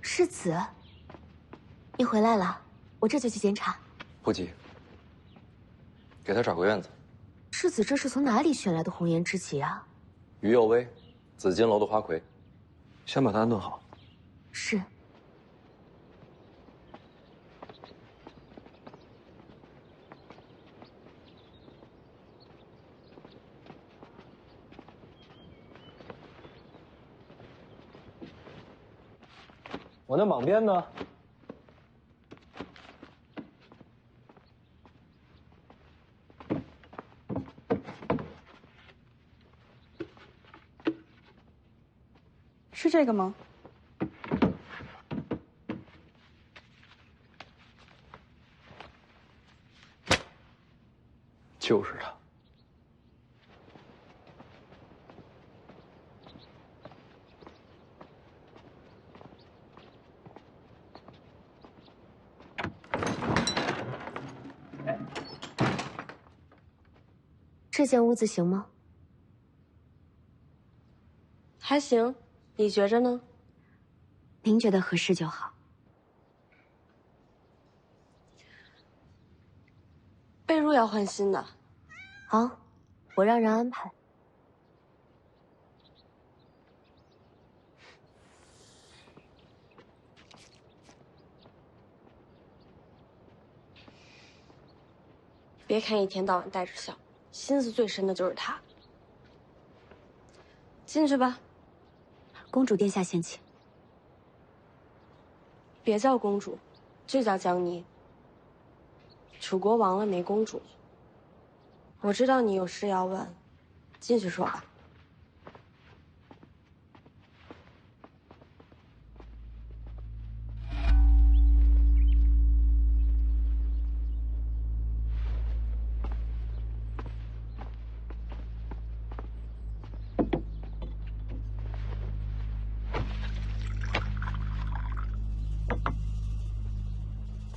世子，你回来了，我这就去检查。不急，给他找个院子。世子这是从哪里选来的红颜知己啊？于右威，紫金楼的花魁。先把他安顿好。是。我那蟒鞭呢？是这个吗？就是他。这间屋子行吗？还行，你觉着呢？您觉得合适就好。被褥要换新的。好，我让人安排。别看一天到晚带着笑，心思最深的就是他。进去吧。公主殿下先请。别叫公主，就叫江妮。楚国亡了没公主。我知道你有事要问，进去说吧。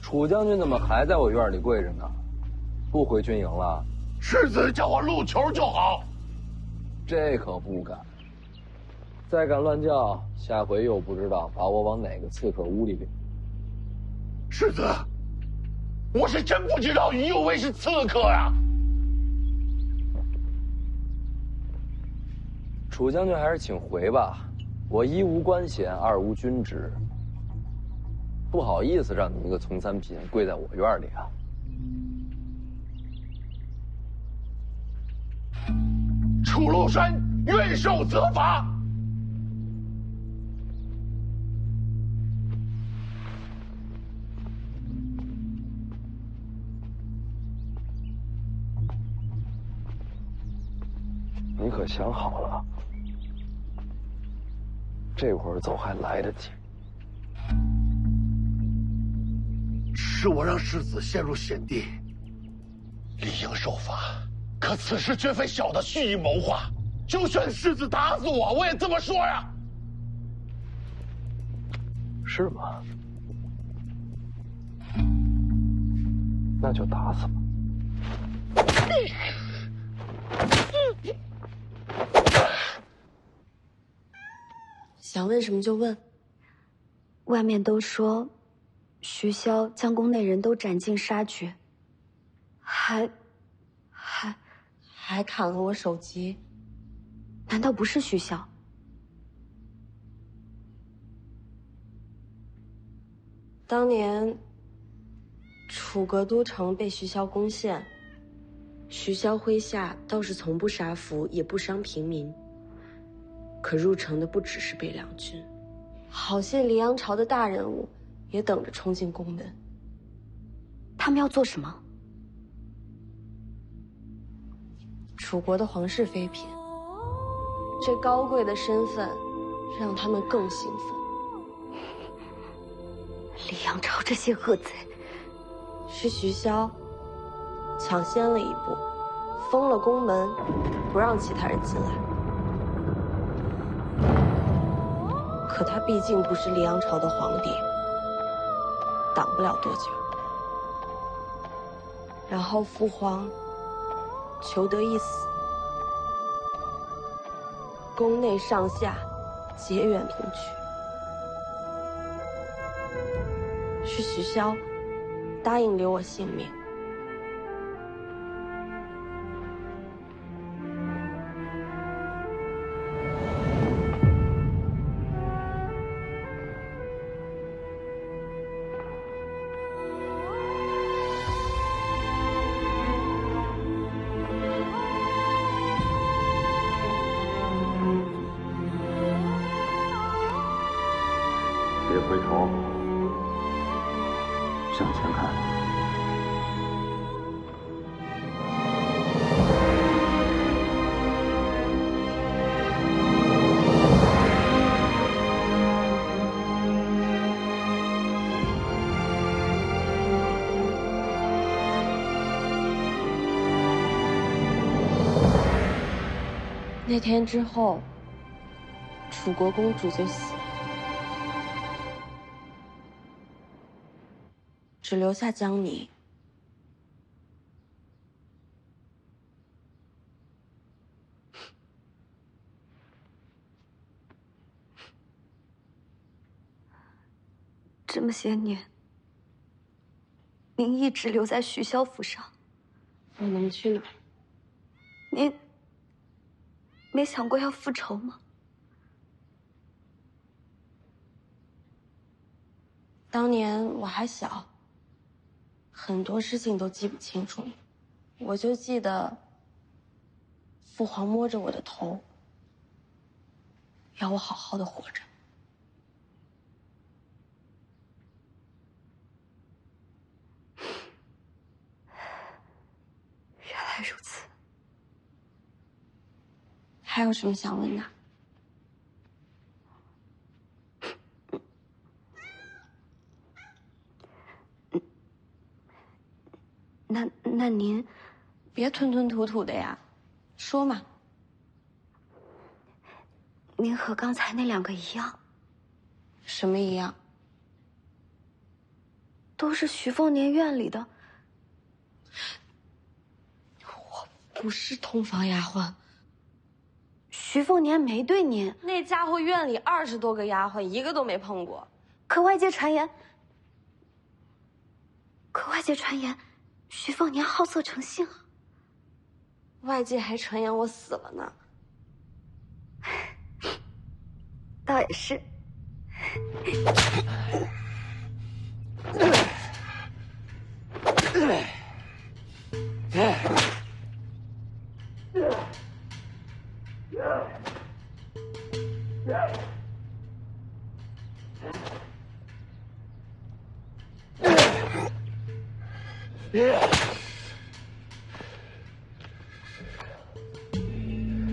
楚将军怎么还在我院里跪着呢？不回军营了？世子叫我入球就好。这可不敢。再敢乱叫，下回又不知道把我往哪个刺客屋里领。世子，我是真不知道于右威是刺客呀。楚将军还是请回吧，我一无官衔，二无军职。不好意思让你一个从三品跪在我院里啊！楚禄山愿受责罚。你可想好了？这会儿走还来得及。是我让世子陷入险地，理应受罚。可此事绝非小的蓄意谋划，就算世子打死我，我也这么说呀。是吗？那就打死吧。想问什么就问。外面都说，徐骁将宫内人都斩尽杀绝，还砍了我首级。难道不是徐骁？当年楚阁都城被徐骁攻陷，徐骁麾下倒是从不杀俘，也不伤平民。可入城的不只是北凉军，好些黎阳朝的大人物也等着冲进宫门。他们要做什么？楚国的皇室妃嫔，这高贵的身份让他们更兴奋。黎阳朝这些恶贼，是徐骁抢先了一步，封了宫门，不让其他人进来。可他毕竟不是黎阳朝的皇帝，挡不了多久。然后父皇求得一死，宫内上下结缘同去。是许萧答应留我性命。别回头，向前看。那天之后，楚国公主就死了。只留下江宁。这么些年，您一直留在徐萧府上，我能去哪儿？您没想过要复仇吗？当年我还小。很多事情都记不清楚了，我就记得父皇摸着我的头，要我好好的活着。原来如此。还有什么想问的？那您别吞吞吐吐的呀，说嘛。您和刚才那两个一样。什么一样？都是徐凤年院里的。我不是通房丫鬟。徐凤年没对您。那家伙院里20多个丫鬟，一个都没碰过。可外界传言，徐凤年好色成性啊。外界还传言我死了呢。倒也是。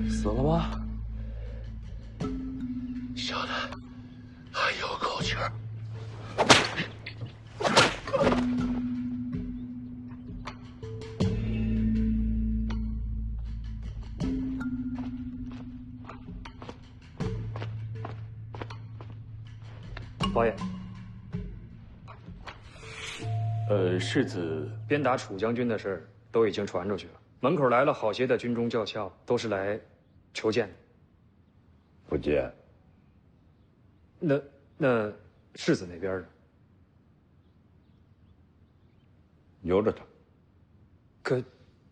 死了吗？小的还有口气儿。王爷，世子鞭打楚将军的事儿都已经传出去了，门口来了好些的军中教校，都是来求见的。不见。那世子那边呢？由着他。可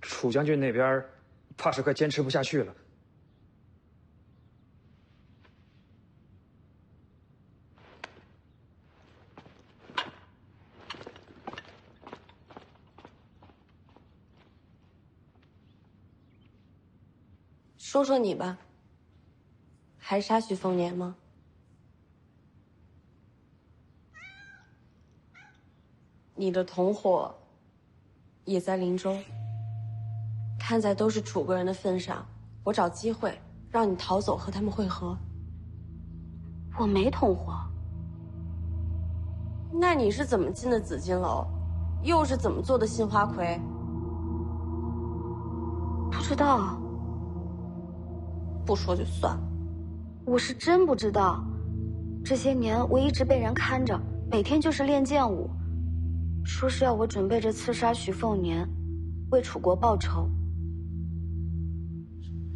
楚将军那边怕是快坚持不下去了。说说你吧，还杀徐凤年吗？你的同伙也在林州，看在都是楚国人的份上，我找机会让你逃走和他们会合。我没同伙。那你是怎么进的紫金楼？又是怎么做的杏花魁？不知道。不说就算了。我是真不知道。这些年我一直被人看着，每天就是练剑舞，说是要我准备着刺杀徐凤年，为楚国报仇。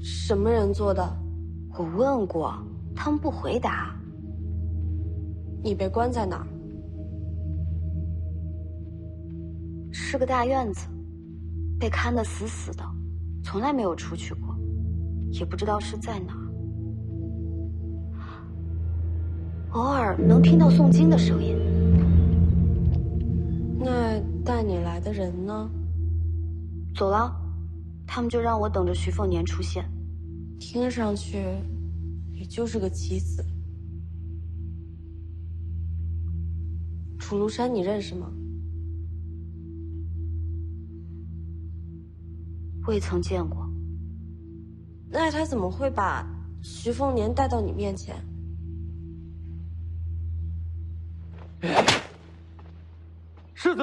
什么人做的？我问过，他们不回答。你被关在哪儿？是个大院子，被看得死死的，从来没有出去过，也不知道是在哪儿。偶尔能听到诵经的声音。那带你来的人呢？走了，他们就让我等着徐凤年出现。听上去，也就是个棋子。楚庐山，你认识吗？未曾见过。那他怎么会把徐凤年带到你面前？世子，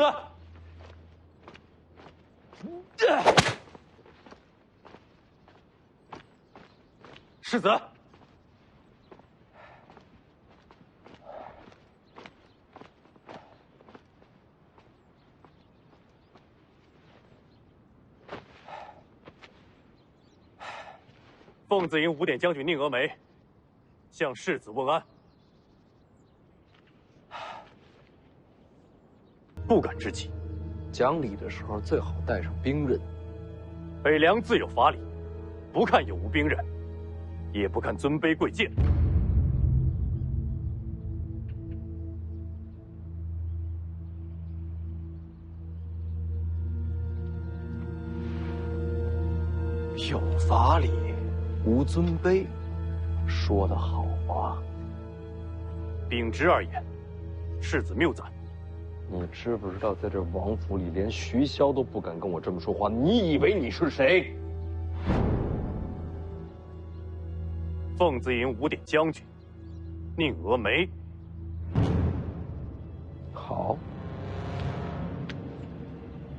世子，凤子营5点将军宁峨眉向世子问安。不敢之极，讲理的时候最好带上兵刃。北凉自有法理，不看有无兵刃，也不看尊卑贵贱。有法理，无尊卑，说得好啊！秉直而言，世子谬赞。你知不知道，在这王府里，连徐骁都不敢跟我这么说话。你以为你是谁？凤子营5点将军宁峨眉。好，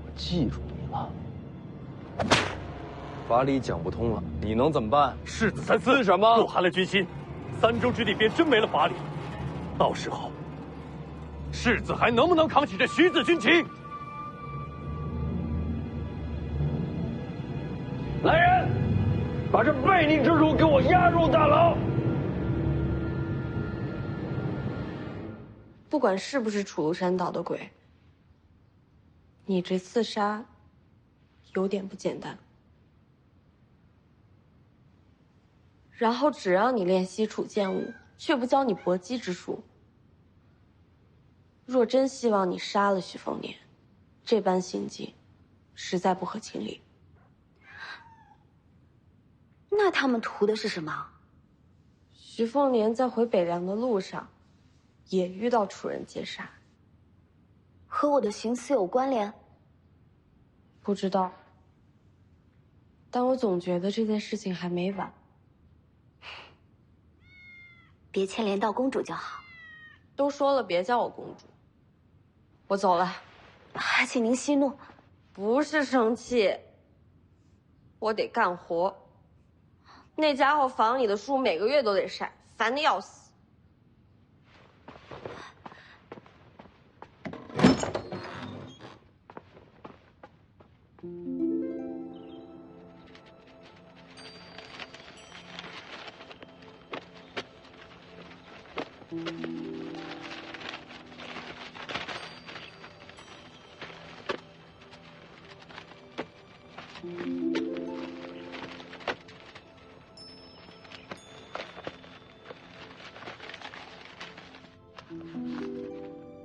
我记住你了。法理讲不通了，你能怎么办？世子三思什么？若寒了军心，3州之地便真没了法理。到时候，世子还能不能扛起这徐子军情？来人，把这悖逆之徒给我押入大牢！不管是不是楚庐山捣的鬼，你这刺杀有点不简单。然后只让你练西楚剑舞，却不教你搏击之术。若真希望你杀了徐凤年，这般行径，实在不合情理。那他们图的是什么？徐凤年在回北凉的路上，也遇到楚人劫杀，和我的行刺有关联？不知道。但我总觉得这件事情还没完。别牵连到公主就好。都说了别叫我公主。我走了。还请您息怒。不是生气，我得干活。那家伙房里的书每个月都得晒，烦得要死。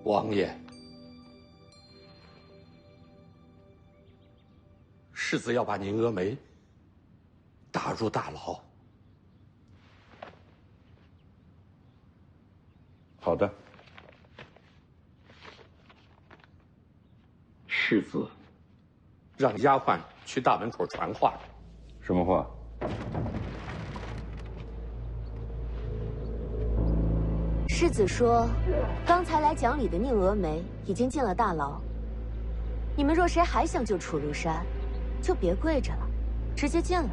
王爷，世子要把宁峨眉打入大牢。好的，世子，让丫鬟去大门口传话。什么话？世子说，刚才来讲理的宁峨眉已经进了大牢。你们若谁还想救楚庐山，就别跪着了，直接进来。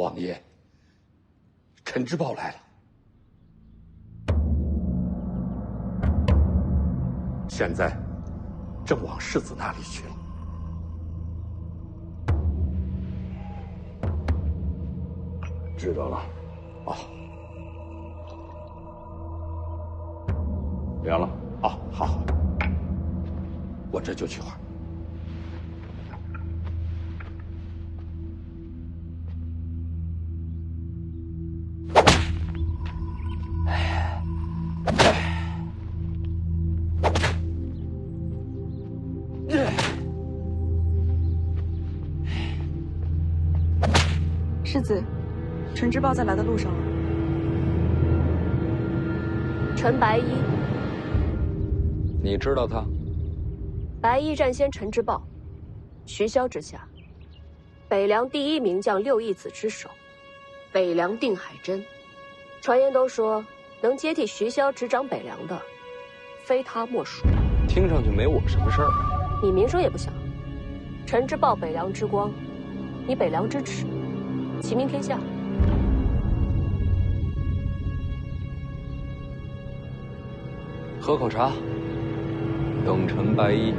王爷，陈之豹来了。现在正往世子那里去了。知道了。哦，凉了。哦，好，我这就去换。世子，陈之豹在来的路上了。陈白衣，你知道他？白衣战先陈之豹，徐骁之下，北凉第一名将6义子之首，北凉定海真。传言都说能接替徐骁执掌北凉的，非他莫属。听上去没我什么事儿啊。你名声也不小，陈之豹北凉之光，你北凉之耻，齐名天下。喝口茶，等陈白衣。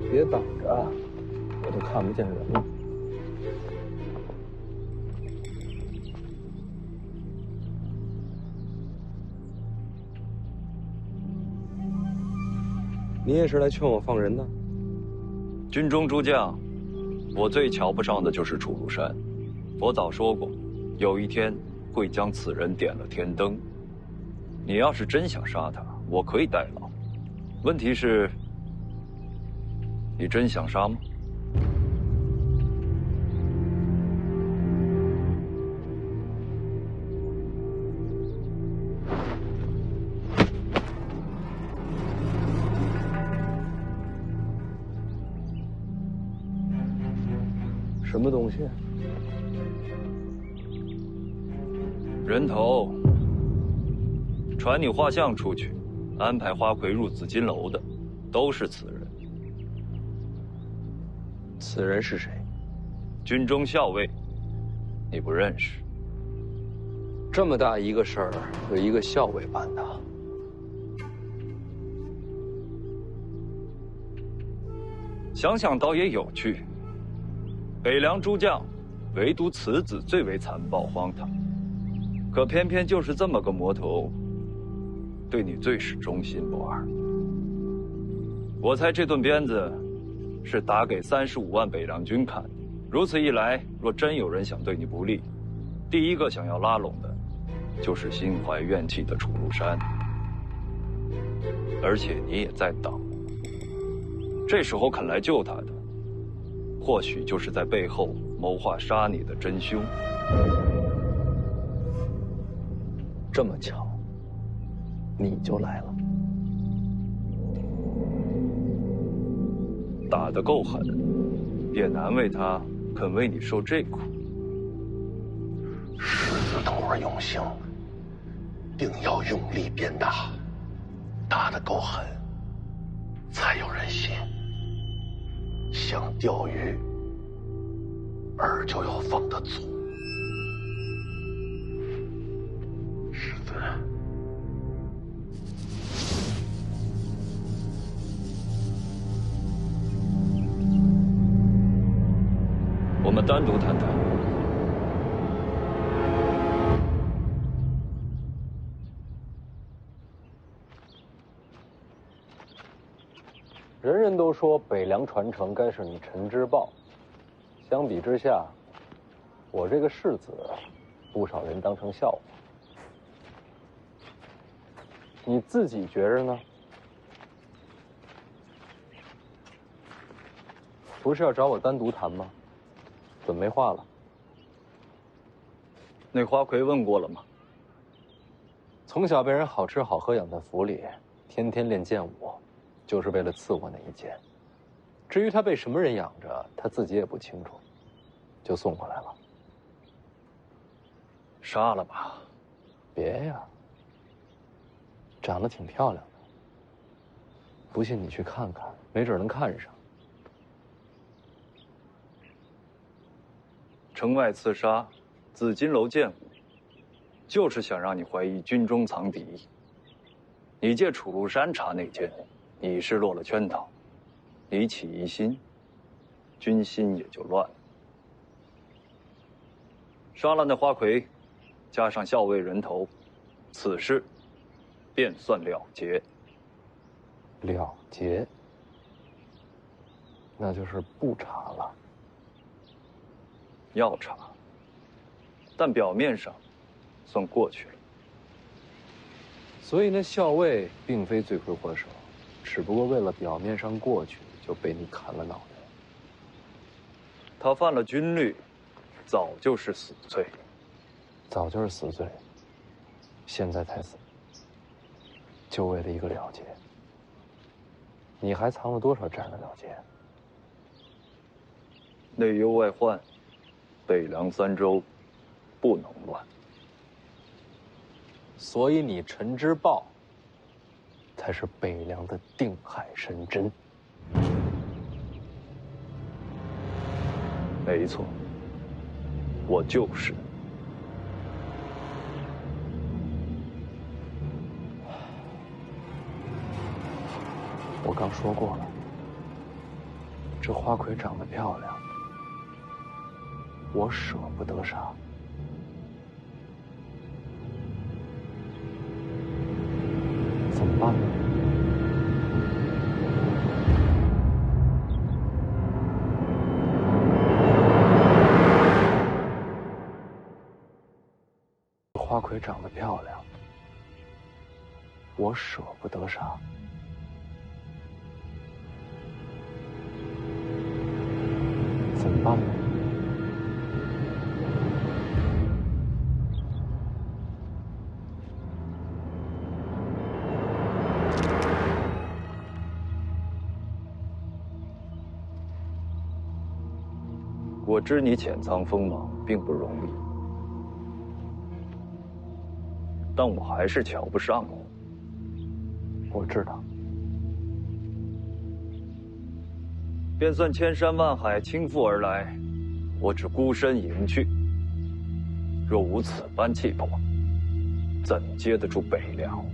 别挡着，我都看不见人了。你也是来劝我放人的？军中诸将，我最瞧不上的就是楚庐山。我早说过，有一天会将此人点了天灯。你要是真想杀他，我可以代劳。问题是，你真想杀吗？什么东西？人头。传你画像出去，安排花魁入紫金楼的，都是此人。此人是谁？军中校尉，你不认识？这么大一个事儿，有一个校尉办的。想想倒也有趣。北凉诸将，唯独此子最为残暴荒唐，可偏偏就是这么个魔头，对你最是忠心不二。我猜这顿鞭子是打给35万北凉军看的。如此一来，若真有人想对你不利，第一个想要拉拢的，就是心怀怨气的楚庐山。而且你也在等，这时候肯来救他的，或许就是在背后谋划杀你的真凶。这么巧，你就来了。打得够狠，也难为他肯为你受这苦。狮子头儿用刑，定要用力鞭打，打得够狠，才有人信。想钓鱼，饵就要放得足。狮子，我们单独谈谈。人人都说北凉传承该是你陈之豹，相比之下，我这个世子，不少人当成笑话。你自己觉着呢？不是要找我单独谈吗？怎么没话了？那花魁问过了吗？从小被人好吃好喝养在府里，天天练剑舞，就是为了伺候那一剑。至于他被什么人养着，他自己也不清楚，就送过来了。杀了吧？别呀，长得挺漂亮的，不信你去看看，没准能看上。城外刺杀紫金楼剑舞，就是想让你怀疑军中藏敌。你借楚禄山查内奸，你是落了圈套，你起疑心，军心也就乱了。杀了那花魁，加上校尉人头，此事便算了结。了结，那就是不查了。要查，但表面上算过去了。所以那校尉并非罪魁祸首，只不过为了表面上过去，就被你砍了脑袋。他犯了军律，早就是死罪。早就是死罪，现在才死，就为了一个了结。你还藏了多少这样的了结？内忧外患，北凉3州不能乱。所以你陈之豹才是北凉的定海神针。没错，我就是。我刚说过了，这花魁长得漂亮，我舍不得杀。怎么办呢？花魁长得漂亮，我舍不得杀。怎么办呢？我知你潜藏锋芒并不容易，但我还是瞧不上你。我知道。便算千山万海倾覆而来，我只孤身迎去。若无此般气魄，怎接得住北凉？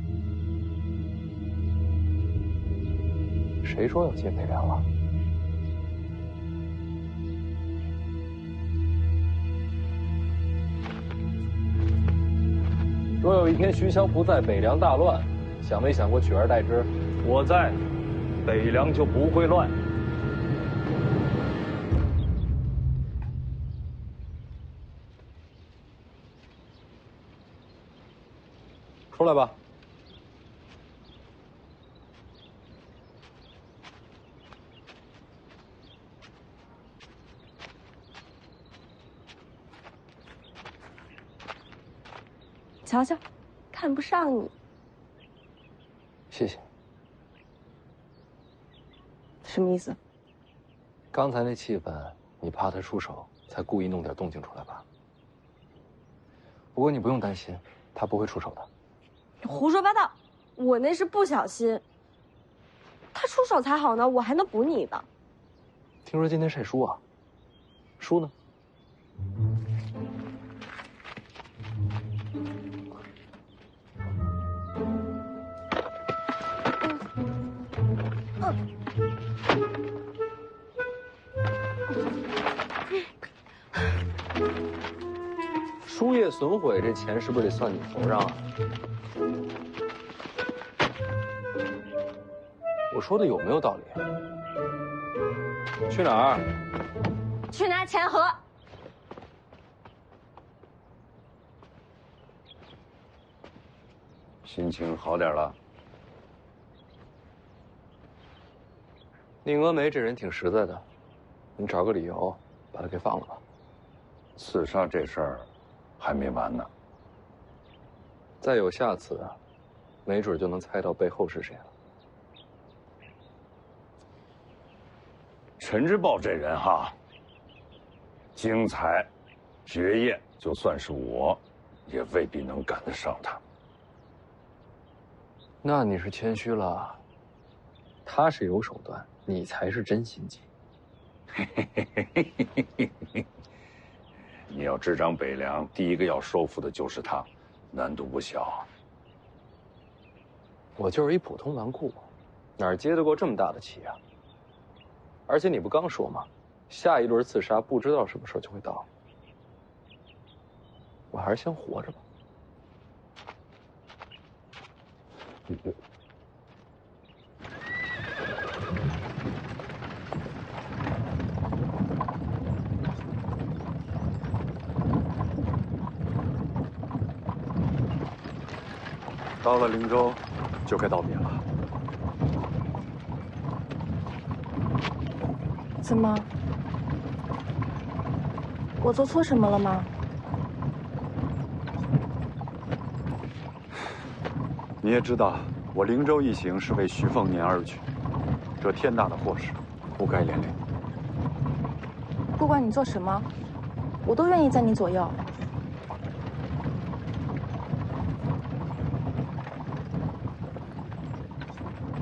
谁说要接北凉了？若有一天徐骁不在，北凉大乱，想没想过取而代之？我在，北凉就不会乱。出来吧。瞧瞧，看不上你。谢谢。什么意思？刚才那气氛，你怕他出手，才故意弄点动静出来吧？不过你不用担心，他不会出手的。胡说八道！我那是不小心。他出手才好呢，我还能补你的。听说今天晒书啊？书呢？书页损毁，这钱是不是得算你头上啊？我说的有没有道理？去哪儿？去拿钱盒。心情好点了？宁峨眉这人挺实在的，你找个理由把他给放了吧。刺杀这事儿还没完呢。再有下次，没准就能猜到背后是谁了。陈之豹这人哈，精彩、绝艳，就算是我，也未必能赶得上他。那你是谦虚了，他是有手段，你才是真心机。你要执掌北凉，第一个要收复的就是他，难度不小。我就是一普通纨绔，哪儿接得过这么大的棋啊？而且你不刚说吗？下一轮刺杀不知道什么时候就会到，我还是先活着吧。到了灵州，就该道别了。怎么？我做错什么了吗？你也知道，我灵州一行是为徐凤年而去，这天大的祸事，不该连累。不管你做什么，我都愿意在你左右。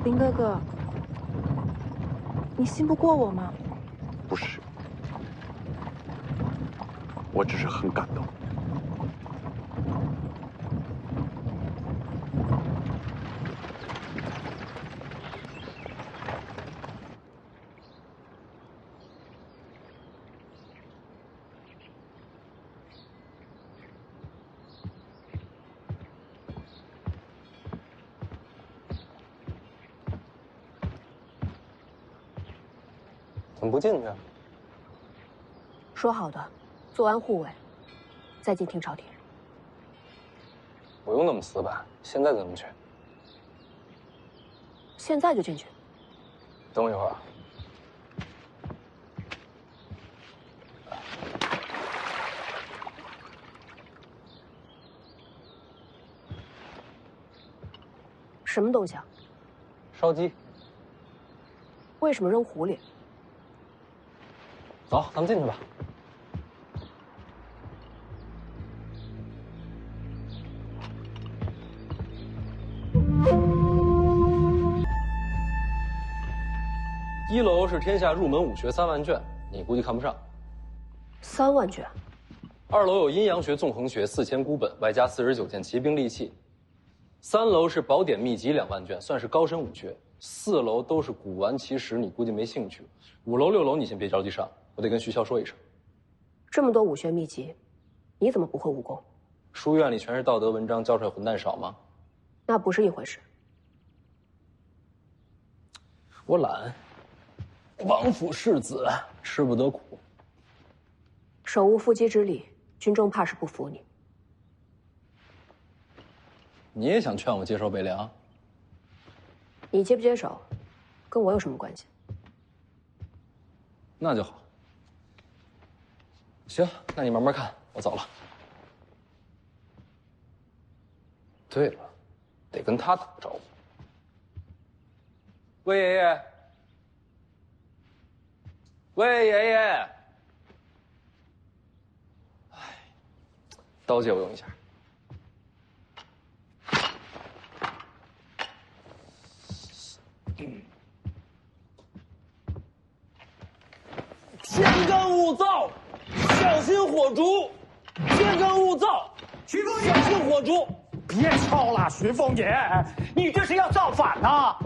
林哥哥，你信不过我吗？不是，我只是很感动。怎么不进去？说好的，做完护卫，再进听朝廷。不用那么死板，现在怎么去？现在就进去。等我一会儿。什么东西啊？烧鸡。为什么扔湖里？走，咱们进去吧。一楼是天下入门武学3万卷，你估计看不上。3万卷。2楼有阴阳学、纵横学4000孤本，外加49件骑兵利器。3楼是宝典秘籍2万卷，算是高深武学。4楼都是古玩奇石，你估计没兴趣。5楼、6楼你先别着急上，我得跟徐骁说一声。这么多武学秘籍，你怎么不会武功？书院里全是道德文章，教出来混蛋少吗？那不是一回事。我懒，王府世子，吃不得苦。手无缚鸡之力，军中怕是不服你。你也想劝我接手北凉？你接不接手，跟我有什么关系？那就好。行，那你慢慢看，我走了。对了，得跟他打个招呼。魏爷爷，魏爷爷，哎，刀借我用一下。天干物燥，小心火烛。天干物燥，徐凤小心火烛。别吵了，徐凤姐，你这是要造反呐！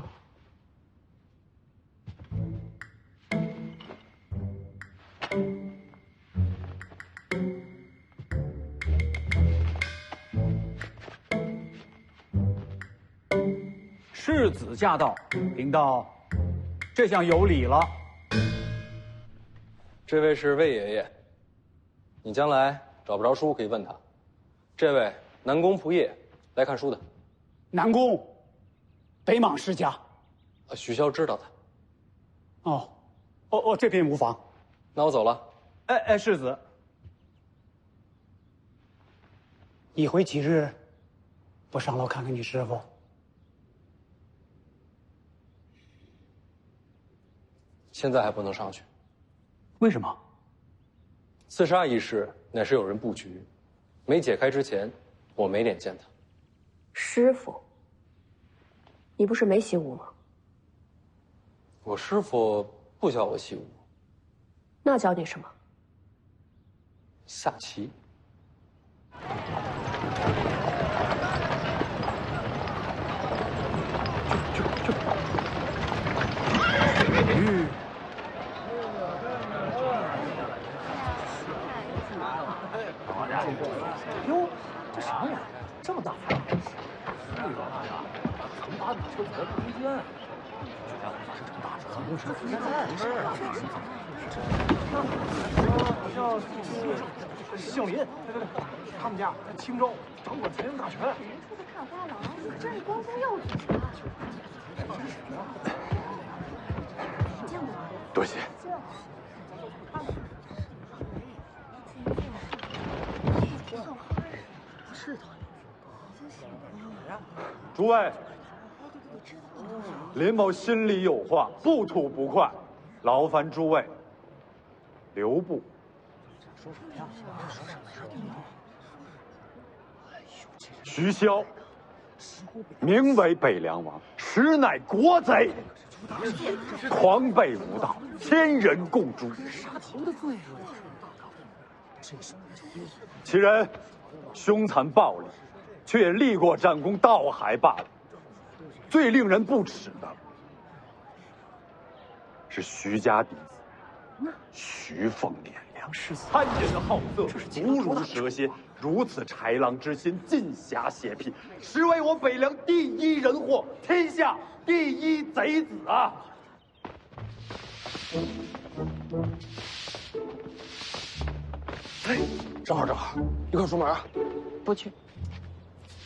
世子驾到，贫道这下有理了。这位是魏爷爷，你将来找不着书可以问他。这位南宫仆夜，来看书的。南宫，北莽世家。许萧知道他。哦，这便无妨。那我走了。哎，世子，一回几日不上楼看看你师傅？现在还不能上去。为什么？刺杀一事乃是有人布局，没解开之前，我没脸见他。师傅，你不是没习武吗？我师傅不教我习武。那教你什么？下棋。哟，这啥呀？这么大范！曾把你就走到中间，这家伙发生这么大事，很不是姓林，他们家在青州掌管财政大权。年初的看花郎，真是光宗耀祖啊！多谢。诸位，林某心里有话，不吐不快，劳烦诸位留步。说什么呀？说什么呀？徐骁，名为北凉王，实乃国贼，狂悖无道，千人共诛。杀头的罪啊！其人凶残暴力，却也立过战功，倒还罢了。最令人不齿的是徐家弟子徐凤年，参人好色，毒如蛇蝎，如此豺狼之心，尽侠邪僻，实为我北凉第一人祸，天下第一贼子啊！哎，正好，一块出门啊！不去。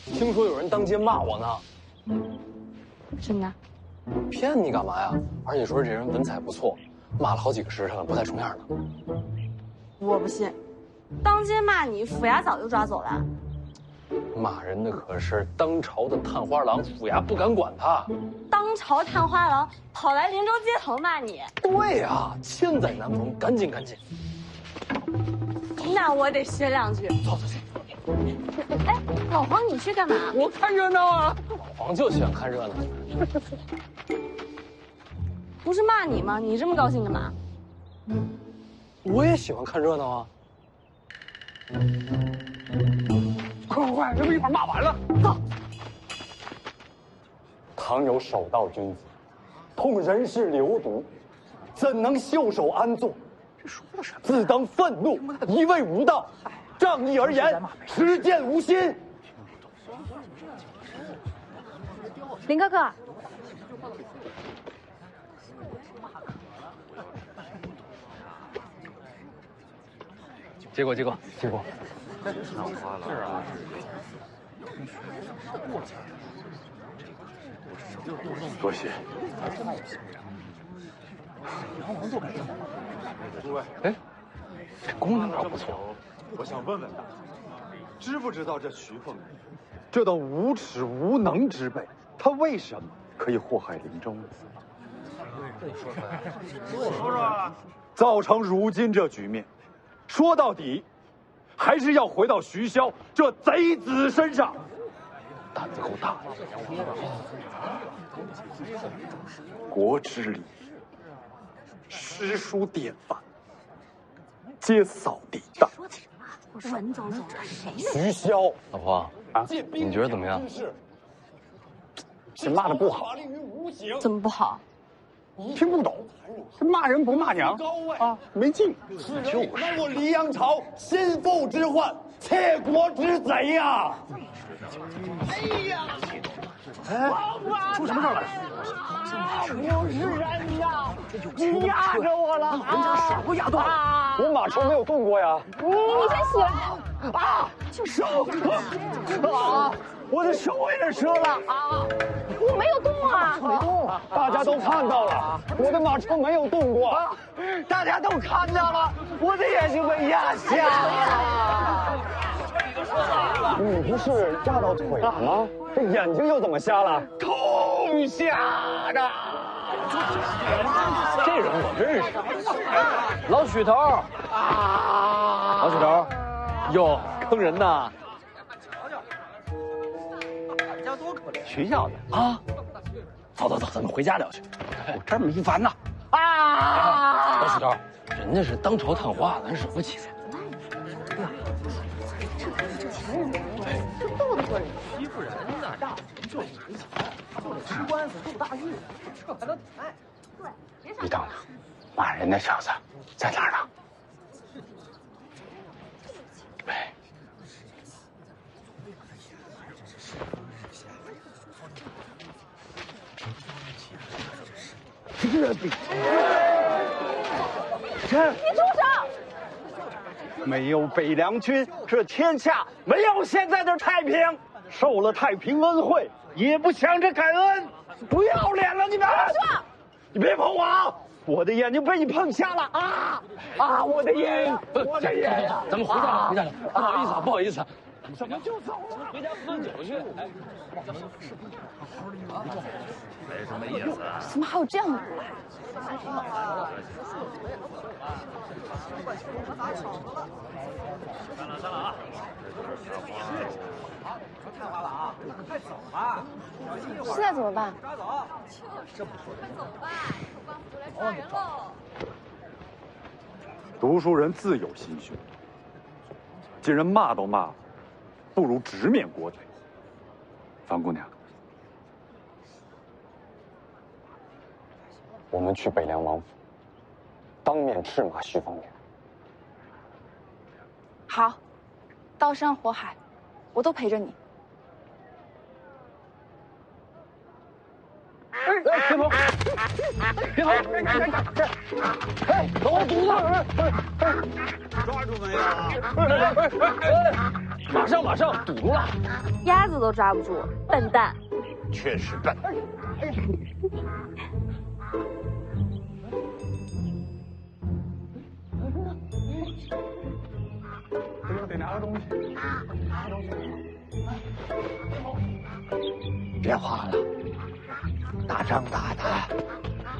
听说有人当街骂我呢。什么呀？骗你干嘛呀？而且说这人文采不错，骂了好几个时辰了，不太重样呢。我不信，当街骂你，府衙早就抓走了。骂人的可是当朝的探花郎，府衙不敢管他。当朝探花郎跑来林州街头骂你？对呀，千载难逢，赶紧。那我得学两句。走。哎，老黄，你去干嘛？我看热闹啊！老黄就喜欢看热闹。不是骂你吗？你这么高兴干嘛？我也喜欢看热闹啊！快，这不一会儿骂完了？走。倘有守道君子，痛人事流毒，怎能袖手安坐？这说的什么？自当愤怒，一味无道。仗义而言，持剑无心。林哥哥，结果。是啊。多谢。诸位，哎，这功能倒不错。我想问问大家，知不知道这徐凤年，这等无耻无能之辈，他为什么可以祸害林州呢？说，造成如今这局面，说到底，还是要回到徐骁这贼子身上。胆子够大，国之礼，诗书典范，皆扫地大街。文走，谁？徐骁，老婆啊，你觉得怎么样？这骂的不好。怎么不好？听不懂，这骂人不骂娘啊，没劲。就是乃我黎阳朝心腹之患，窃国之贼呀！哎呀！出什么事儿了？我是人呐！你压着我了！人家手都压断了。我马车没有动过呀！你先起来！啊！手啊！我的手也折了啊！我没有动啊！没动，大家都看到了，我的马车没有动过。大家都看到了，我的眼睛被压瞎了。你不是压到腿了吗？这眼睛又怎么瞎了？痛瞎的。这人我认识，老许头。老许头，哟，坑人呐！学校的啊，走，咱们回家聊去。我这么一烦呐。老许头，人家是当朝探花，咱惹不起。这钱人这多得人欺负人呢，就是没钱，就得吃官司入大狱，这还能抵赖？你等等，骂人那小子在哪儿呢？你住手！没有北凉军，这天下没有现在的太平。受了太平恩惠，也不想着感恩，不要脸了你们！你别碰我啊！我的眼睛被你碰瞎了啊！啊！我的眼，我的眼！咱们回家聊，回家聊。不好意思啊。怎么就走了？回家喝酒去。没什么意思。怎么还有这样的人？散了啊！太花了啊！快走吧，现在怎么办？抓走！这不说，快走吧，帮扶来抓人喽！读书人自有心胸，既然骂都骂了，不如直面国贼。方姑娘，我们去北凉王府，当面斥骂徐凤年。好，刀山火海，我都陪着你。哎，别跑！别跑！哎，老犊子！抓住没有？马上，堵住了！鸭子都抓不住，笨蛋！确实笨。得拿个东西。别花了，打仗打的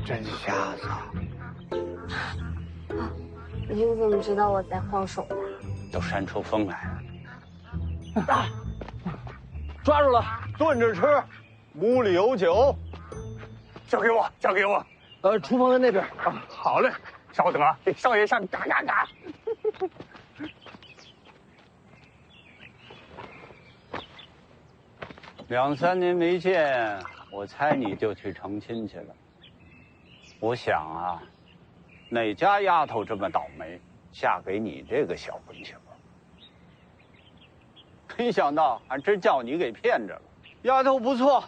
真瞎子。你怎么知道我在晃手的？都扇出风来了。抓住了，炖着吃，屋里有酒。交给我，交给我。厨房在那边。啊，好嘞，稍等啊，给少爷上嘎嘎嘎。2、3年没见，我猜你就去成亲去了。我想啊，哪家丫头这么倒霉，嫁给你这个小混球？没想到还真叫你给骗着了。丫头不错，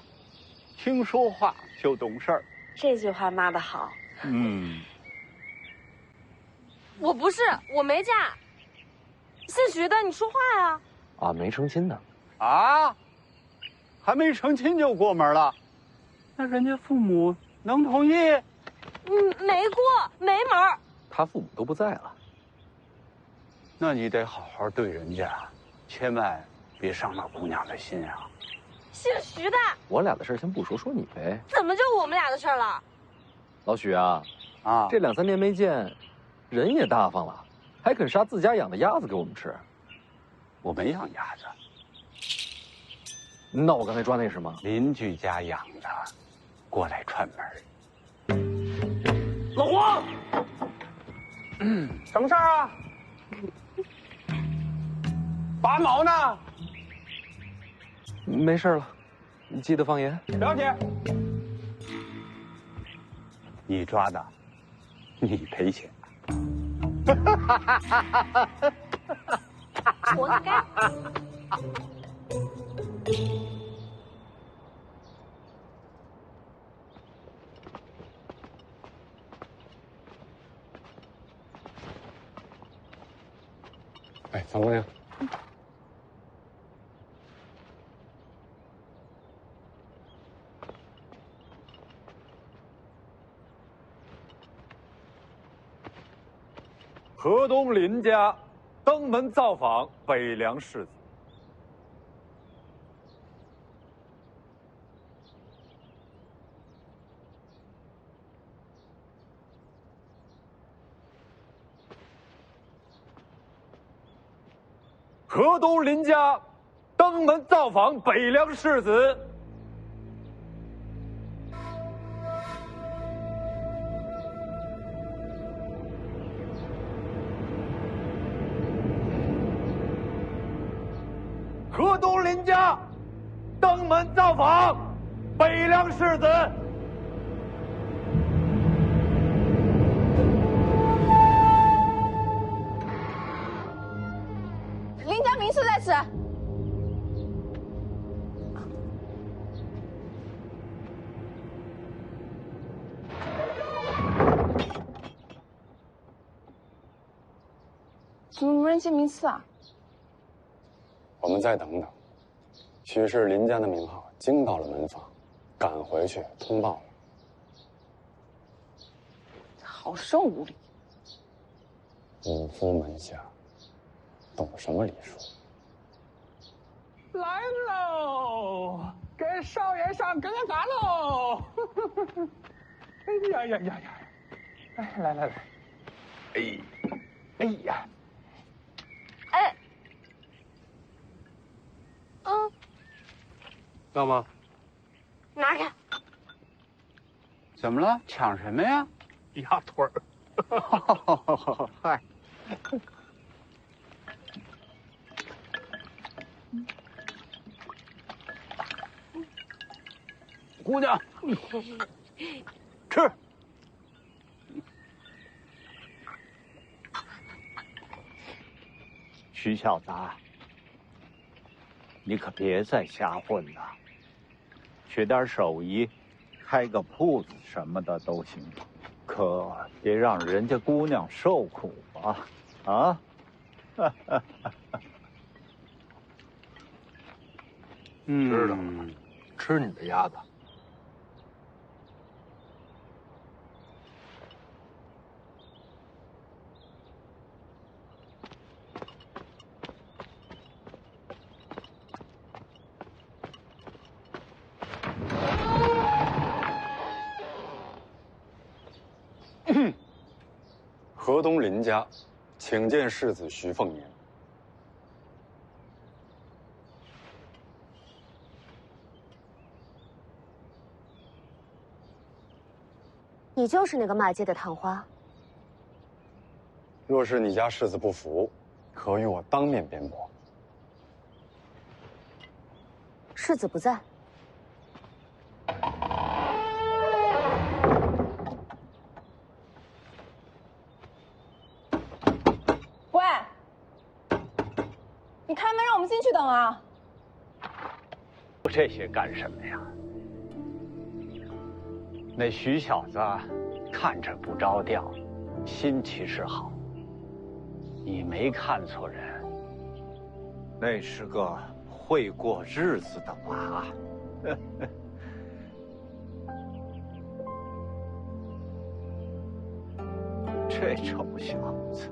听说话就懂事儿。这句话骂得好。我不是，我没嫁。姓徐的，你说话呀！啊，没成亲呢。啊？还没成亲就过门了？那人家父母能同意？没过，没门。他父母都不在了。那你得好好对人家，千万别伤了姑娘的心啊。姓徐的，我俩的事先不说，说你呗。怎么就我们俩的事了？老许啊，这2、3年没见，人也大方了，还肯杀自家养的鸭子给我们吃。我没养鸭子。那我刚才抓那是什么？邻居家养的，过来串门。老黄，什么事儿啊？拔毛呢？没事了，你记得放盐。了解。你抓的，你赔钱。活该。哎，樊姑娘。河东林家登门造访北凉世子。河东林家登门造访北凉世子。河东林家登门造访北凉世子。林家名士在此。怎么没人接名次啊？我们再等等。许是林家的名号惊到了门房，赶回去通报了。好生无礼！武夫门下，懂什么礼数？来喽，给少爷上羹饭喽！哎呀呀呀呀！哎，来来来，哎，哎呀，哎，要吗？拿开！怎么了？抢什么呀？压腿儿。嗨。姑娘，吃。徐小子，你可别再瞎混了，学点手艺，开个铺子什么的都行，可别让人家姑娘受苦啊！啊！知道了，吃你的鸭子。河东林家，请见世子徐凤年。你就是那个骂街的探花。若是你家世子不服，可与我当面辩驳。世子不在。喂，你开门让我们进去等啊！这些干什么呀？那徐小子看着不着调，心其实好。你没看错人，那是个会过日子的娃。这臭小子！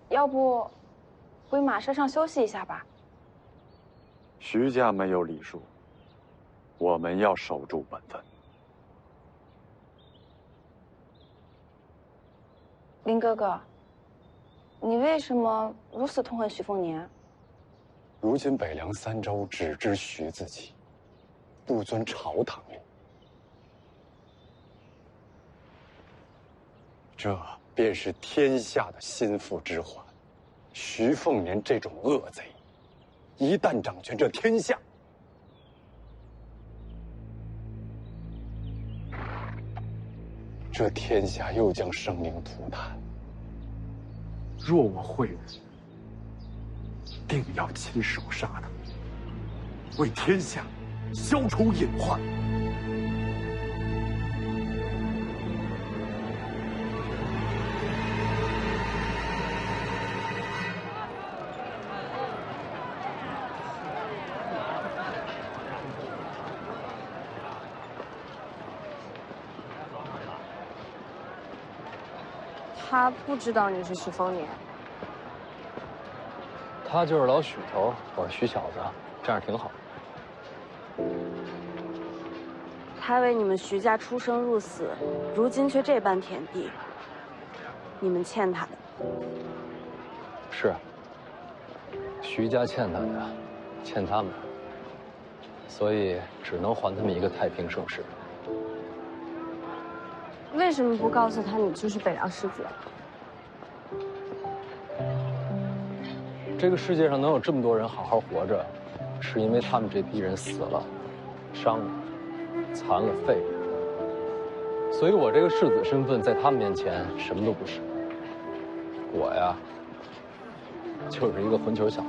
要不，回马车上休息一下吧。徐家没有礼数，我们要守住本分。林哥哥，你为什么如此痛恨徐凤年？如今北凉三州只知徐自己，不遵朝堂令，这便是天下的心腹之患。徐凤年这种恶贼，一旦掌权这天下，这天下又将生灵涂炭。若我会武，定要亲手杀他，为天下消除隐患。他不知道你是徐丰年。他就是老许头，我是徐小子，这样挺好。他为你们徐家出生入死，如今却这般田地，你们欠他的。是，徐家欠他的，欠他们，所以只能还他们一个太平盛世。为什么不告诉他你就是北凉世子？这个世界上能有这么多人好好活着，是因为他们这批人死了、伤了、残了、废了。所以我这个世子身份在他们面前什么都不是。我呀，就是一个混球小子。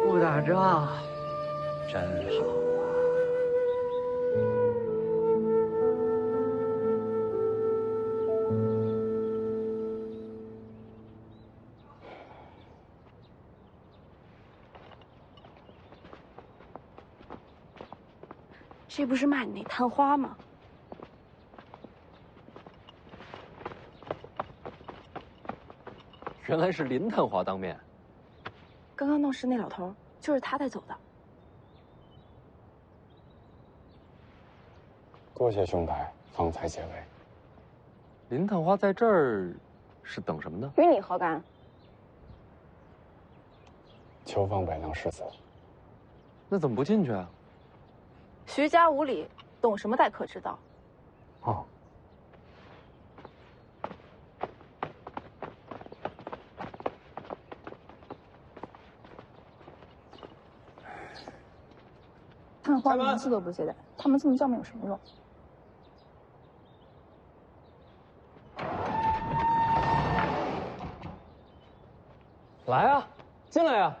不打仗，真好啊！这不是骂你那探花吗？原来是林探花当面。刚刚闹事那老头就是他带走的。多谢兄台方才解围。林探花在这儿是等什么呢？与你何干？求访北凉世子。那怎么不进去啊？徐家无礼，懂什么待客之道？哦。探花名字都不记得，他们这么叫没有什么用。来啊，进来呀！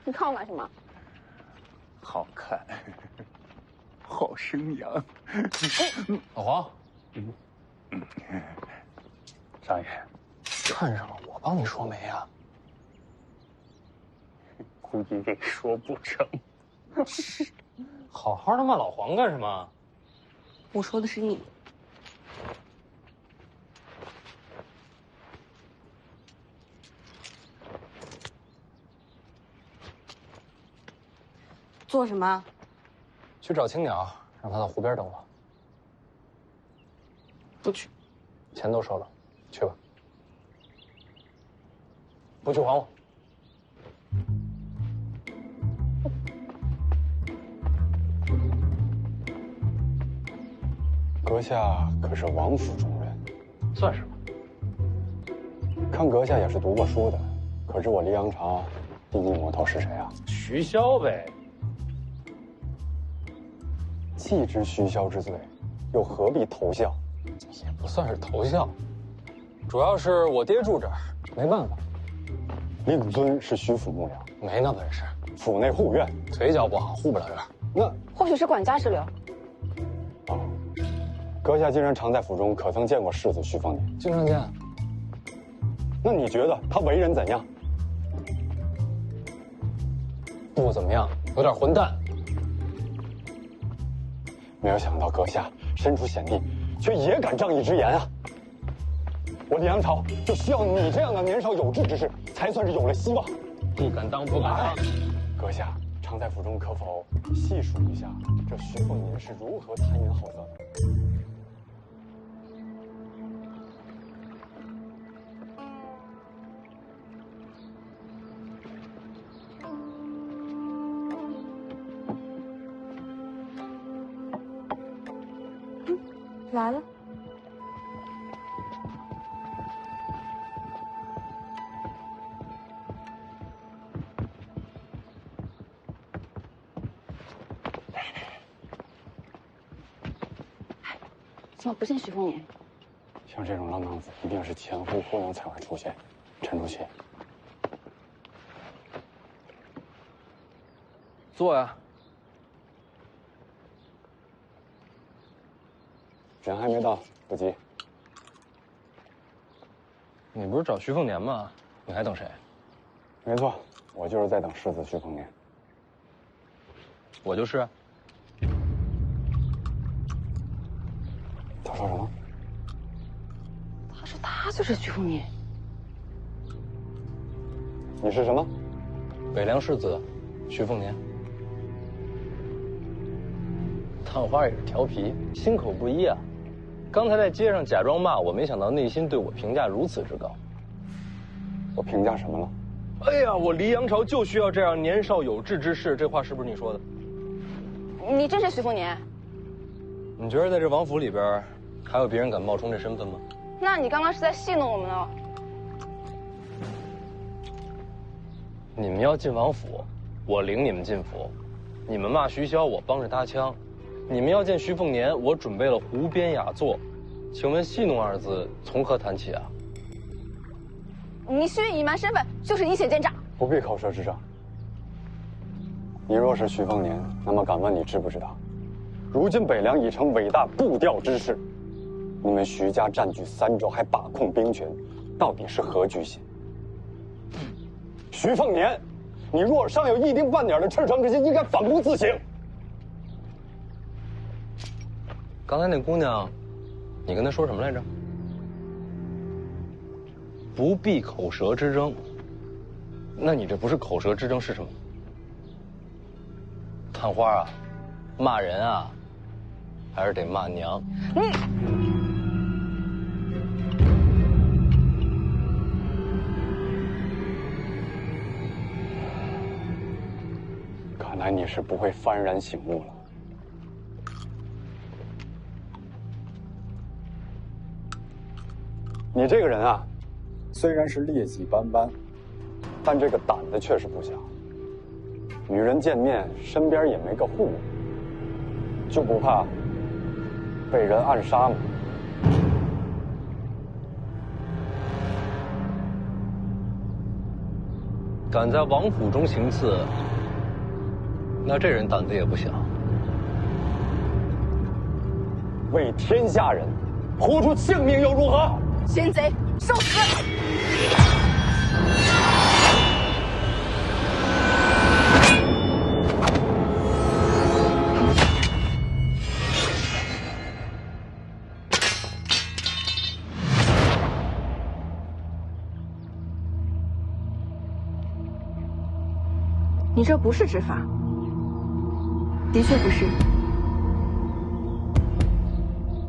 你看我干什么？好看，好生养。老黄，少爷，看上了我帮你说媒啊？估计这说不成。好好的骂老黄干什么？我说的是你。做什么？去找青鸟，让他到湖边等我。不去。钱都收了，去吧。不去还我。阁下可是王府中人，算是吧。看阁下也是读过书的，可知我黎阳城第一魔头是谁啊？徐骁呗。既知徐骁之罪，又何必投效？也不算是投效，主要是我爹住这儿，没办法。令尊是徐府幕僚，没那本事。府内护院，腿脚不好，护不了院。那或许是管家之流。哦，阁下竟然常在府中，可曾见过世子徐丰年？经常见。那你觉得他为人怎样？不怎么样，有点混蛋。没有想到阁下身处险地，却也敢仗义直言啊！我黎阳朝就需要你这样的年少有志之士，才算是有了希望。不敢当，不敢当。阁下常常在府中，可否细数一下这徐凤年是如何贪淫好色的？来了。怎么不见徐凤年？像这种浪荡子，一定是前呼后拥才会出现。沉住气，坐呀。人还没到，不急。你不是找徐凤年吗？你还等谁？没错，我就是在等世子徐凤年。我就是。他说什么？他说他就是徐凤年。你是什么？北凉世子，徐凤年。探花也是调皮，心口不一啊。刚才在街上假装骂我，没想到内心对我评价如此之高。我评价什么了？哎呀，我黎阳朝就需要这样年少有志之士，这话是不是你说的？你真是徐凤年？你觉得在这王府里边，还有别人敢冒充这身份吗？那你刚刚是在戏弄我们呢？你们要进王府，我领你们进府；你们骂徐骁，我帮着搭腔；你们要见徐凤年，我准备了湖边雅座。请问戏弄二字从何谈起啊？你虚隐瞒身份，就是以血奸诈。不必口舌之争。你若是徐凤年，那么敢问你知不知道，如今北凉已成伟大步调之势，你们徐家占据3州，还把控兵权，到底是何居心？徐凤年，你若尚有一丁半点的赤诚之心，应该反躬自省。刚才那姑娘，你跟她说什么来着？不必口舌之争。那你这不是口舌之争是什么？探花啊，骂人啊，还是得骂娘。你。看来你是不会幡然醒悟了。你这个人啊，虽然是劣迹斑斑，但这个胆子确实不小。女人见面，身边也没个护卫，就不怕被人暗杀吗？敢在王府中行刺，那这人胆子也不小。为天下人豁出性命又如何？奸贼，受死！你这不是执法，的确不是，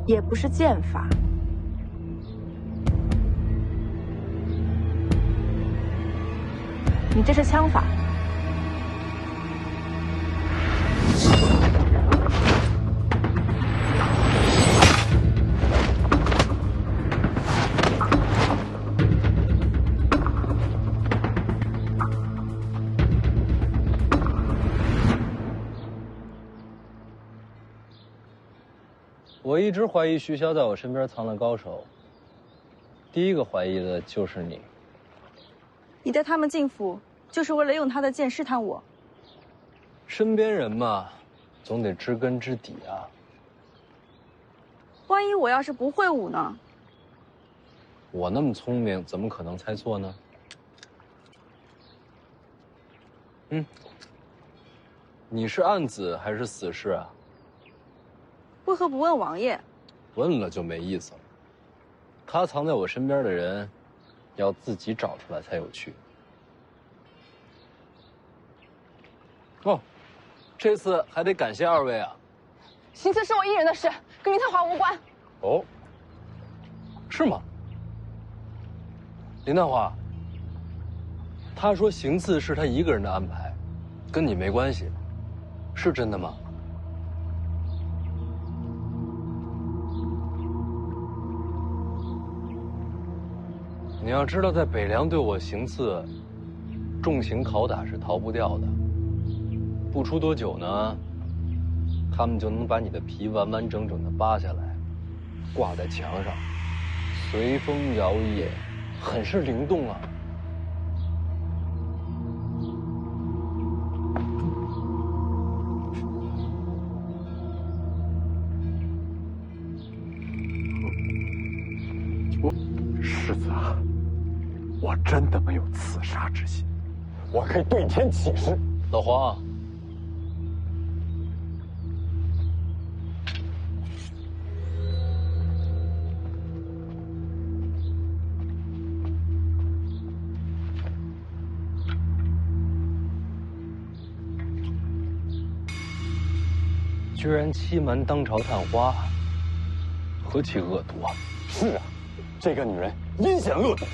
也不是剑法。你这是枪法。我一直怀疑徐骁在我身边藏了高手，第一个怀疑的就是你。你带他们进府，就是为了用他的剑试探我。身边人嘛，总得知根知底啊。万一我要是不会武呢？我那么聪明，怎么可能猜错呢？你是暗子还是死士啊？为何不问王爷？问了就没意思了。他藏在我身边的人，要自己找出来才有趣。哦，这次还得感谢二位啊。行刺是我一人的事，跟林太华无关。哦，是吗？林太华，他说行刺是他一个人的安排，跟你没关系，是真的吗？你要知道，在北凉对我行刺，重刑拷打是逃不掉的。不出多久呢，他们就能把你的皮完完整整的扒下来，挂在墙上，随风摇曳，很是灵动啊。世子啊，我真的没有刺杀之心，我可以对天起誓。老黄，居然欺瞒当朝探花，何其恶毒啊！是啊，这个女人阴险恶毒。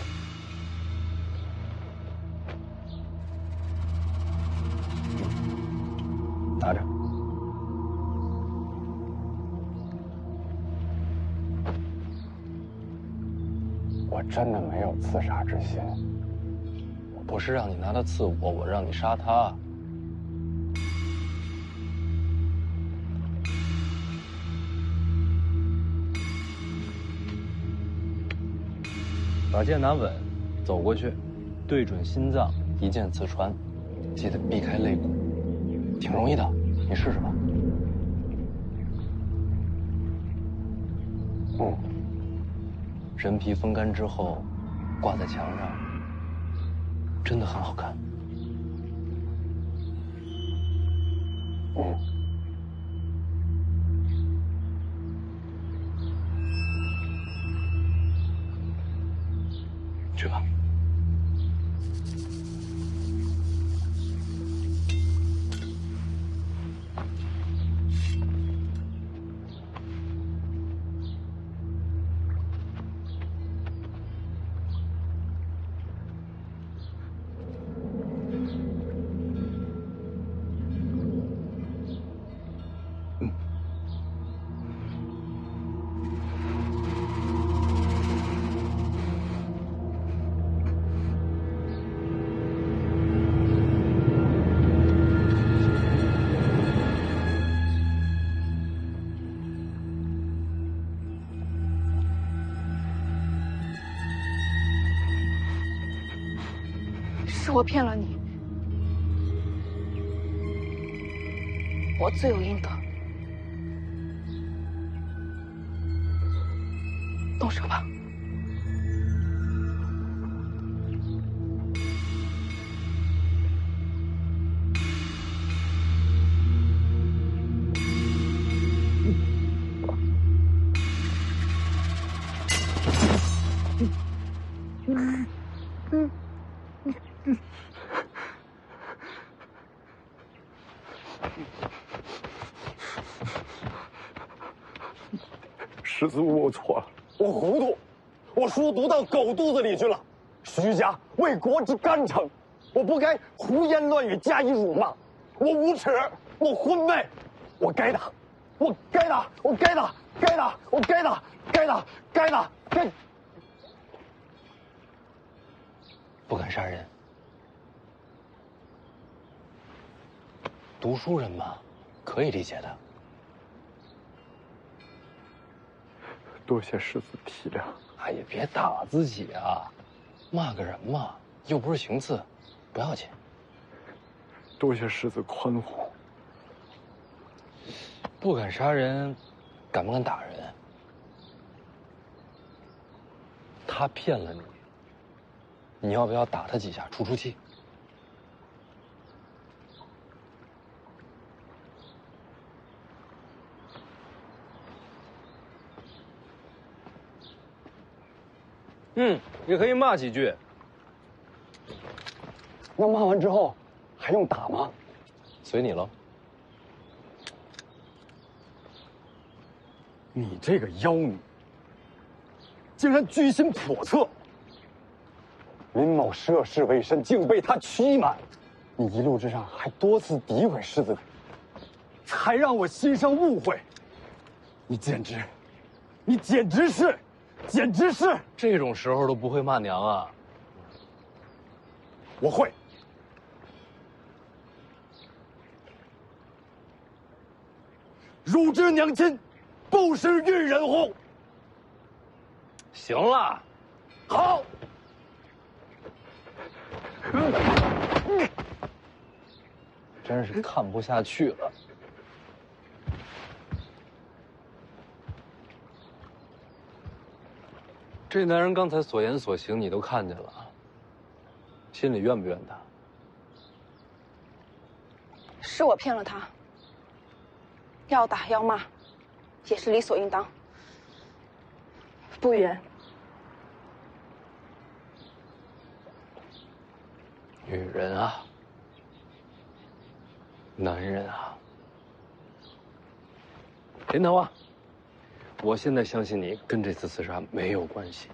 拿着。我真的没有刺杀之心。我不是让你拿他刺我，我让你杀他。把剑拿稳，走过去，对准心脏，一剑刺穿，记得避开肋骨，挺容易的，你试试吧。人皮风干之后，挂在墙上，真的很好看。去吧。是我骗了你，我罪有应得。动手吧。世子，我错了，我糊涂，我书读到狗肚子里去了。徐家为国之干城，我不该胡言乱语加以辱骂，我无耻，我昏昧，我该打，我该打，我该打，该打，我该打，该打，该打，该。不敢杀人，读书人嘛，可以理解的。多谢世子体谅。哎呀，别打自己啊！骂个人嘛，又不是行刺，不要紧。多谢世子宽宏。不敢杀人，敢不敢打人？他骗了你，你要不要打他几下出出气？也可以骂几句。那骂完之后，还用打吗？随你了。你这个妖女，竟然居心叵测！林某涉世未深，竟被他欺瞒。你一路之上还多次诋毁世子，才让我心生误会。你简直是！这种时候都不会骂娘啊？我会。汝之娘亲，不识育人乎？行了，好。真是看不下去了。这男人刚才所言所行，你都看见了，心里怨不怨他？是我骗了他，要打要骂，也是理所应当。不冤。女人啊，男人啊，林头啊，我现在相信你跟这次刺杀没有关系。